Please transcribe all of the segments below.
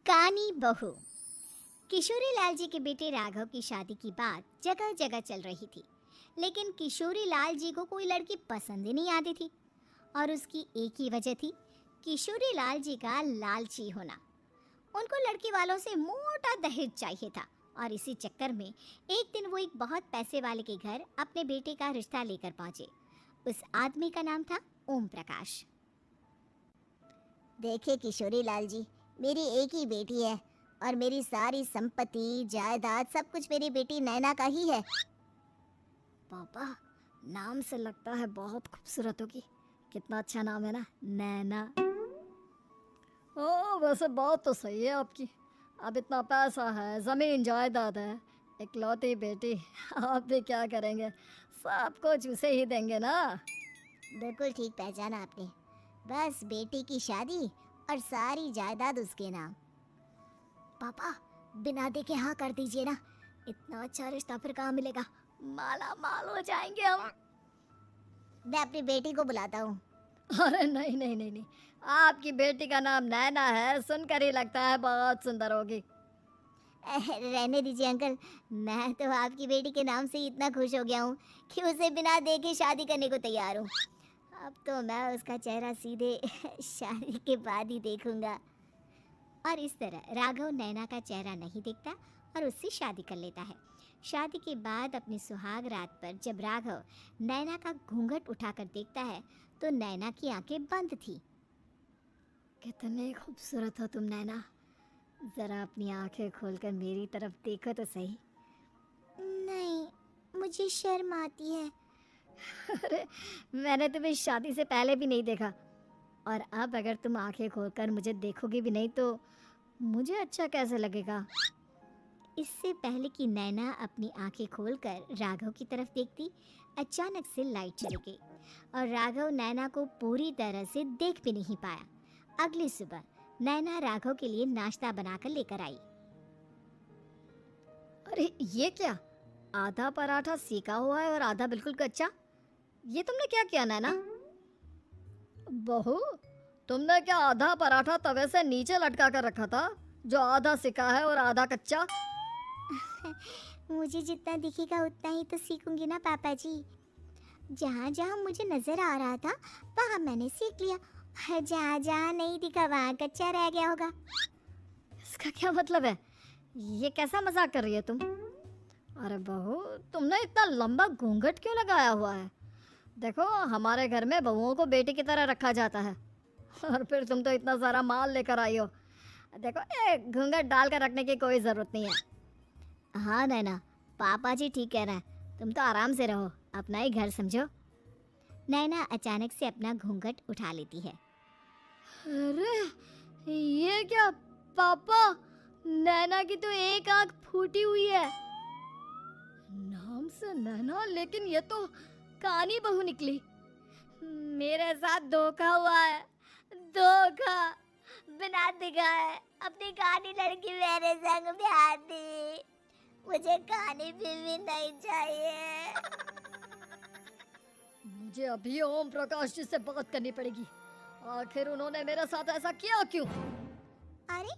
कानी बहू। किशोरी लाल जी के बेटे राघव की शादी की बात जगह जगह चल रही थी, लेकिन किशोरी लाल जी को कोई लड़की पसंद ही नहीं आती थी। और उसकी एक ही वजह थी, किशोरी लाल जी का लालची होना। उनको लड़की वालों से मोटा दहेज चाहिए था और इसी चक्कर में एक दिन वो एक बहुत पैसे वाले के घर अपने बेटे का रिश्ता लेकर पहुंचे। उस आदमी का नाम था ओम प्रकाश। देखिए किशोरी लाल जी, मेरी एक ही बेटी है और मेरी सारी संपत्ति जायदाद सब कुछ मेरी बेटी नैना का ही है। पापा, नाम से लगता है बहुत खूबसूरत होगी। कितना अच्छा नाम है ना, नैना। ओ वैसे बात तो सही है आपकी। अब इतना पैसा है, ज़मीन जायदाद है, इकलौती बेटी, आप भी क्या करेंगे? सब कुछ उसे ही देंगे ना। बिल्कुल ठीक पहचाना आपने। बस बेटी की शादी और सारी जायदाद उसके नाम। पापा, बिना देखे हाँ कर दीजिए ना। इतना अच्छा रिश्ता फिर कहाँ मिलेगा? माला माल हो जाएंगे हम। मैं अपनी बेटी को बुलाता हूँ। अरे नहीं नहीं नहीं नहीं, आपकी बेटी का नाम नैना है, सुनकर ही लगता है बहुत सुंदर होगी। रहने दीजिए अंकल, मैं तो आपकी बेटी के नाम से ही इतना खुश हो गया हूँ कि उसे बिना देखे शादी करने को तैयार हूँ। अब तो मैं उसका चेहरा सीधे शादी के बाद ही देखूंगा। और इस तरह राघव नैना का चेहरा नहीं देखता और उससे शादी कर लेता है। शादी के बाद अपनी सुहाग रात पर जब राघव नैना का घूंघट उठाकर देखता है तो नैना की आंखें बंद थी। कितने खूबसूरत हो तुम नैना, जरा अपनी आंखें खोलकर मेरी तरफ देखो तो सही। नहीं, मुझे शर्म आती है। अरे मैंने तुम्हें शादी से पहले भी नहीं देखा, और अब अगर तुम आंखें खोलकर मुझे देखोगी भी नहीं तो मुझे अच्छा कैसे लगेगा? इससे पहले कि नैना अपनी आंखें खोलकर राघव की तरफ देखती, अचानक से लाइट चली गई और राघव नैना को पूरी तरह से देख भी नहीं पाया। अगली सुबह नैना राघव के लिए नाश्ता बनाकर लेकर आई। अरे ये क्या, आधा पराठा सेका हुआ है और आधा बिल्कुल कच्चा। ये तुमने क्या किया नैना? बहू, तुमने क्या आधा पराठा तवे से नीचे लटका कर रखा था, जो आधा सेका है और आधा कच्चा? मुझे जितना दिखेगा उतना ही तो सीखूंगी ना पापा जी। जहाँ जहाँ मुझे नजर आ रहा था वहाँ मैंने सीख लिया, और जहाँ जहाँ नहीं दिखा वहाँ कच्चा रह गया होगा। इसका क्या मतलब है? ये कैसा मजाक कर रही है तुम? अरे बहू, तुमने इतना लंबा घूंघट क्यों लगाया हुआ है? देखो, हमारे घर में बहुओं को बेटी की तरह रखा जाता है, और फिर तुम तो इतना सारा माल लेकर आई हो। देखो, एक घूंघट डाल कर रखने की कोई ज़रूरत नहीं है। हाँ नैना, पापा जी ठीक कह रहे हैं, तुम तो आराम से रहो, अपना ही घर समझो। नैना अचानक से अपना घूंघट उठा लेती है। अरे ये क्या पापा, नैना की तो एक आंख फूटी हुई है। नाम से नैना, लेकिन ये तो कानी बहू निकली। मेरे साथ धोखा हुआ है, धोखा। बिना दिखाए अपनी कहानी लड़की मेरे संग ब्याह दी। मुझे कहानी भी नहीं चाहिए। मुझे अभी ओम प्रकाश जी से बात करनी पड़ेगी। आखिर उन्होंने मेरे साथ ऐसा किया क्यों? अरे,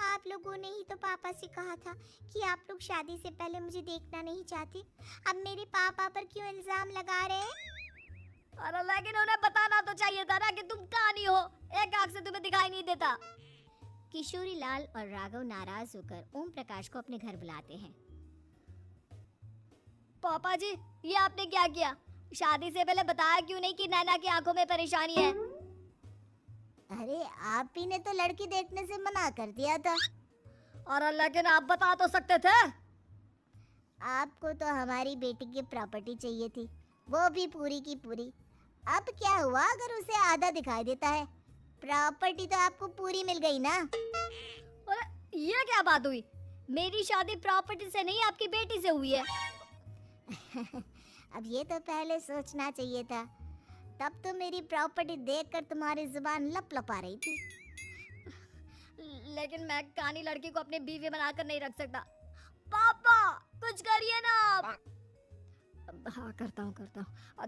आप लोगों ने ही तो पापा से कहा था कि आप लोग शादी से पहले मुझे देखना नहीं चाहते। अब मेरे पापा पर क्यों इल्जाम लगा रहे हैं? अरे लेकिन उन्हें बताना तो चाहिए था ना कि तुम कानी हो, एक आंख से तुम्हें दिखाई नहीं देता। किशोरी लाल और राघव नाराज होकर ओम प्रकाश को अपने घर बुलाते हैं। पापा जी, ये आपने क्या किया? शादी से पहले बताया क्यों नहीं कि नैना की आंखों में परेशानी है? अरे, आप ही ने तो लड़की देखने से मना कर दिया था। और लेकिन आप बता तो सकते थे। आपको तो हमारी बेटी की प्रॉपर्टी चाहिए थी, वो भी पूरी की पूरी। अब क्या हुआ अगर उसे आधा दिखाई देता है? प्रॉपर्टी तो आपको पूरी मिल गई ना। और ये क्या बात हुई? मेरी शादी प्रॉपर्टी से नहीं, आपकी बेटी से हुई है। अब ये तो पहले सोचना चाहिए था, तब तो मेरी प्रॉपर्टी देखकर तुम्हारी जुबान लप-लपा रही थी। लेकिन मैं कानी लड़की को अपनी बीवी बनाकर नहीं रख सकता। पापा, कुछ करिए ना आप। हाँ, करता हूँ।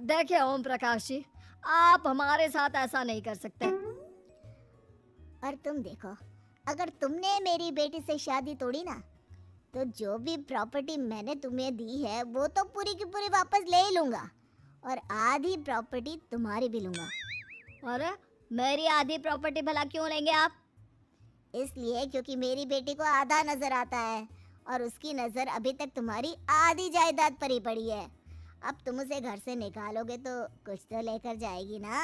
देखिए ओम प्रकाश जी, आप हमारे साथ ऐसा नहीं कर सकते। और तुम देखो, अगर तुमने मेरी बेटी से शादी तोड़ी ना, तो जो भी प्रॉपर्टी मैंने तुम्हें दी है वो तो पूरी की पूरी वापस ले ही लूंगा, और आधी प्रॉपर्टी तुम्हारी भी लूंगा। अरे मेरी आधी प्रॉपर्टी भला क्यों लेंगे आप? इसलिए क्योंकि मेरी बेटी को आधा नजर आता है और उसकी नजर अभी तक तुम्हारी आधी जायदाद पर ही पड़ी है। अब तुम उसे घर से निकालोगे तो कुछ तो लेकर जाएगी ना।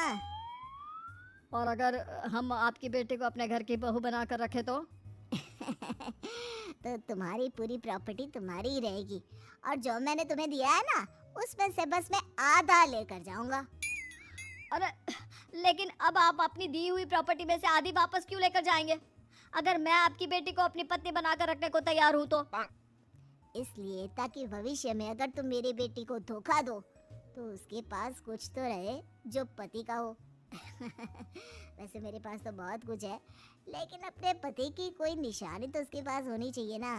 और अगर हम आपकी बेटी को अपने घर की बहू बना कर रखे तो? तो तुम्हारी पूरी प्रॉपर्टी तुम्हारी ही रहेगी, और जो मैंने तुम्हें दिया है ना, उसमें से बस मैं आधा लेकर जाऊंगा। अरे लेकिन अब आप अपनी दी हुई प्रॉपर्टी में से आधी वापस क्यों लेकर जाएंगे? अगर मैं आपकी बेटी को अपनी पत्नी बनाकर रखने को तैयार हूँ तो? इसलिए ताकि भविष्य में अगर तुम मेरी बेटी को धोखा दो तो उसके पास कुछ तो रहे जो पति का हो। वैसे मेरे पास तो बहुत कुछ है, लेकिन अपने पति की कोई निशानी तो उसके पास होनी चाहिए ना।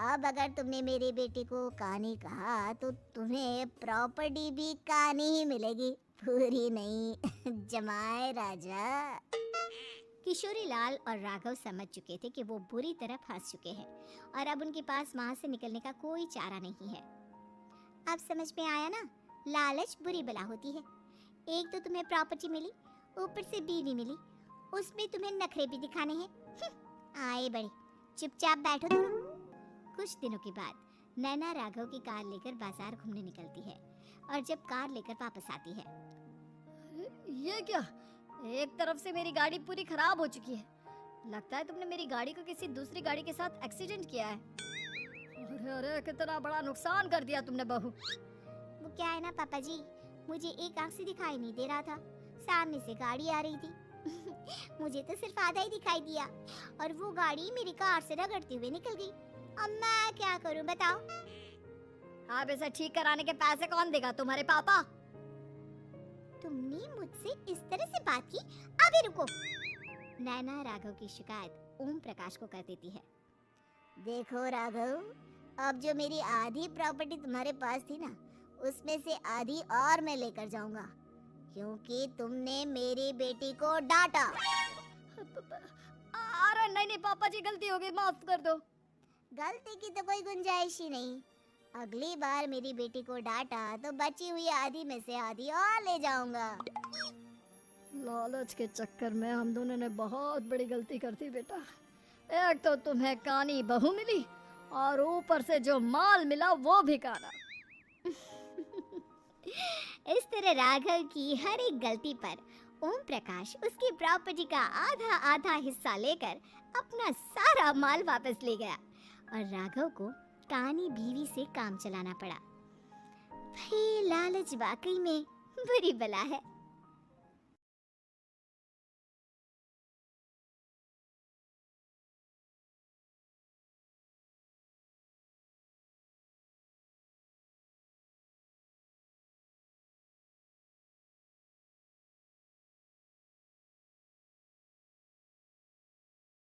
अब अगर तुमने मेरी बेटी को कहानी कहा तो तुम्हें प्रॉपर्टी भी कहानी ही मिलेगी, पूरी नहीं। जमाए राजा। किशोरी लाल और राघव समझ चुके थे कि वो बुरी तरह फंस चुके हैं और अब उनके पास वहां से निकलने का कोई चारा नहीं है। अब समझ में आया ना, लालच बुरी बला होती है। एक तो तुम्हें प्रॉपर्टी मिली, ऊपर से बीवी मिली, उसमें तुम्हें नखरे भी दिखाने हैं। आए बड़े, चुपचाप बैठो तुम। कुछ दिनों के बाद नैना राघव की कार लेकर बाजार घूमने निकलती है और जब कार लेकर वापस आती है, ये क्या? एक तरफ से मेरी गाड़ी पूरी खराब हो चुकी है। लगता है तुमने मेरी गाड़ी को किसी दूसरी गाड़ी के साथ एक्सीडेंट किया है। अरे अरे कितना बड़ा नुकसान कर दिया तुमने बहू। वो क्या है ना पापा जी, मुझे एक आंख से दिखाई नहीं दे रहा था, सामने से गाड़ी आ रही थी। मुझे तो सिर्फ आधा ही दिखाई दिया और वो गाड़ी मेरी कार से रगड़ते हुए निकल गई। अब मैं क्या करूं बताओ? आप इसे ठीक कराने के पैसे कौन देगा? तुम्हारे पापा? तुमने मुझसे इस तरह से बात की? अभी रुको। नैना राघव की शिकायत ओम प्रकाश को कर देती है। देखो राघव, अब जो मेरी आधी प्रॉपर्टी तुम्हारे पास थी ना, उसमें से आधी और मैं लेकर जाऊंगा, क्योंकि तुमने मेरी बेटी को डांटा। अरे नहीं नहीं पापा जी, गलती हो गई, माफ कर दो। गलती की तो कोई गुंजाइश ही नहीं। अगली बार मेरी बेटी को डांटा तो बची हुई आधी में से आधी और ले जाऊंगा। लालच के चक्कर में हम दोनों ने बहुत बड़ी गलती कर दी बेटा। एक तो तुम्हें कानी बहू मिली और ऊपर से जो माल मिला वो भी काना। इस तरह राघव की हर एक गलती पर ओम प्रकाश उसकी प्रॉपर्टी का आधा आधा हिस्सा लेकर अपना सारा माल वापस ले गया और राघव को कानी बीवी से काम चलाना पड़ा। भाई लालच वाकई में बुरी बला है।